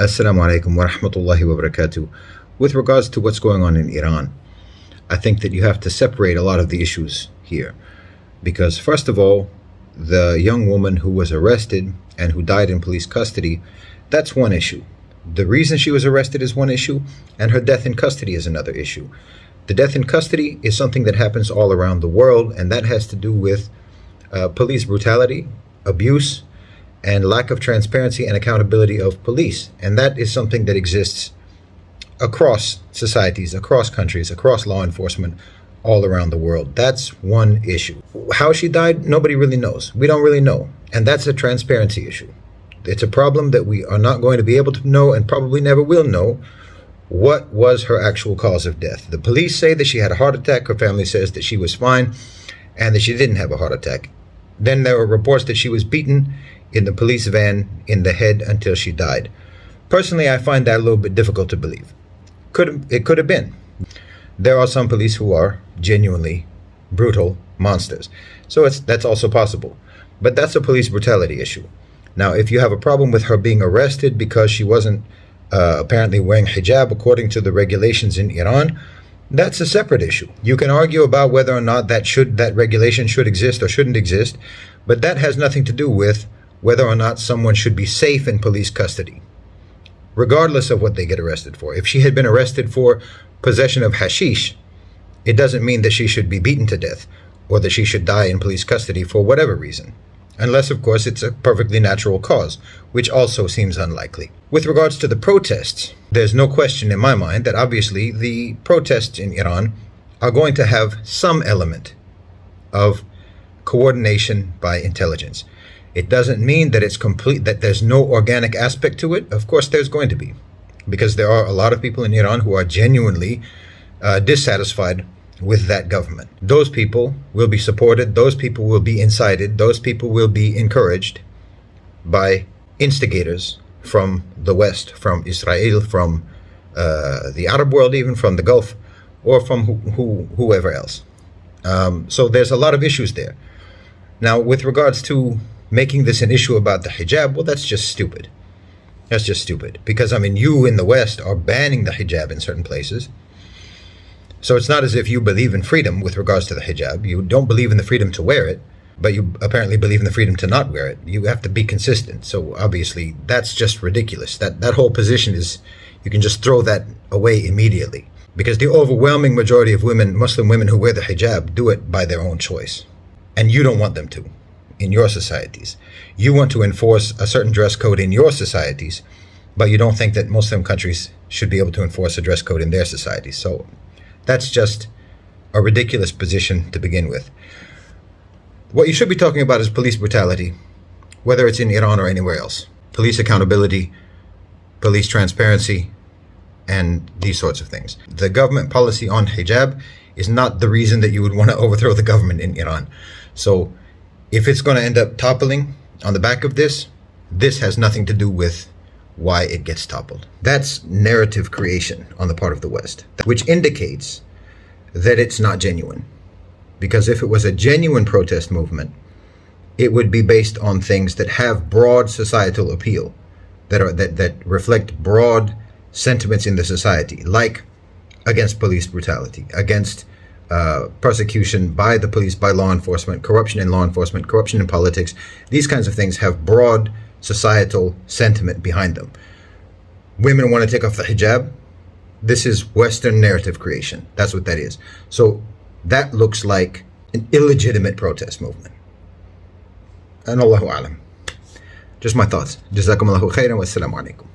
Assalamu alaikum wa rahmatullahi wa barakatuh. With regards to what's going on in Iran, I think that you have to separate a lot of the issues here. Because, first of all, the young woman who was arrested and who died in police custody, that's one issue. The reason she was arrested is one issue, and her death in custody is another issue. The death in custody is something that happens all around the world, and that has to do with police brutality, abuse, and lack of transparency and accountability of police. And that is something that exists across societies, across countries, across law enforcement, all around the world. That's one issue. How she died, nobody really knows. We don't really know. And that's a transparency issue. It's a problem that we are not going to be able to know and probably never will know. What was her actual cause of death? The police say that she had a heart attack. Her family says that she was fine and that she didn't have a heart attack. Then there were reports that she was beaten in the police van in the head until she died. Personally, I find that a little bit difficult to believe. It could have been. There are some police who are genuinely brutal monsters. So that's also possible. But that's a police brutality issue. Now, if you have a problem with her being arrested because she wasn't apparently wearing hijab according to the regulations in Iran, that's a separate issue. You can argue about whether or not that regulation should exist or shouldn't exist, but that has nothing to do with whether or not someone should be safe in police custody, regardless of what they get arrested for. If she had been arrested for possession of hashish, it doesn't mean that she should be beaten to death or that she should die in police custody for whatever reason. Unless, of course, it's a perfectly natural cause, which also seems unlikely. With regards to the protests, there's no question in my mind that obviously the protests in Iran are going to have some element of coordination by intelligence. It doesn't mean that it's complete, that there's no organic aspect to it. Of course, there's going to be, because there are a lot of people in Iran who are genuinely dissatisfied with that government. Those people will be supported, those people will be incited, those people will be encouraged by instigators from the West, from Israel, from the Arab world, even from the Gulf, or from whoever else. So there's a lot of issues there. Now, with regards to making this an issue about the hijab, well, that's just stupid. That's just stupid. Because, I mean, you in the West are banning the hijab in certain places. So it's not as if you believe in freedom with regards to the hijab. You don't believe in the freedom to wear it, but you apparently believe in the freedom to not wear it. You have to be consistent. So obviously, that's just ridiculous. That whole position is, you can just throw that away immediately. Because the overwhelming majority of women, Muslim women who wear the hijab, do it by their own choice. And you don't want them to in your societies. You want to enforce a certain dress code in your societies, but you don't think that Muslim countries should be able to enforce a dress code in their societies. So that's just a ridiculous position to begin with. What you should be talking about is police brutality, whether it's in Iran or anywhere else. Police accountability, police transparency, and these sorts of things. The government policy on hijab is not the reason that you would want to overthrow the government in Iran. So if it's going to end up toppling on the back of this, this has nothing to do with why it gets toppled. That's narrative creation on the part of the West, which indicates that it's not genuine. Because if it was a genuine protest movement, it would be based on things that have broad societal appeal, that reflect broad sentiments in the society, like against police brutality, against persecution by the police, by law enforcement, corruption in law enforcement, corruption in politics. These kinds of things have broad societal sentiment behind them. Women want to take off the hijab. This is Western narrative creation. That's what that is. So that looks like an illegitimate protest movement. And Allahu Alam. Just my thoughts. Jazakumullahu khairan wa assalamu alaikum.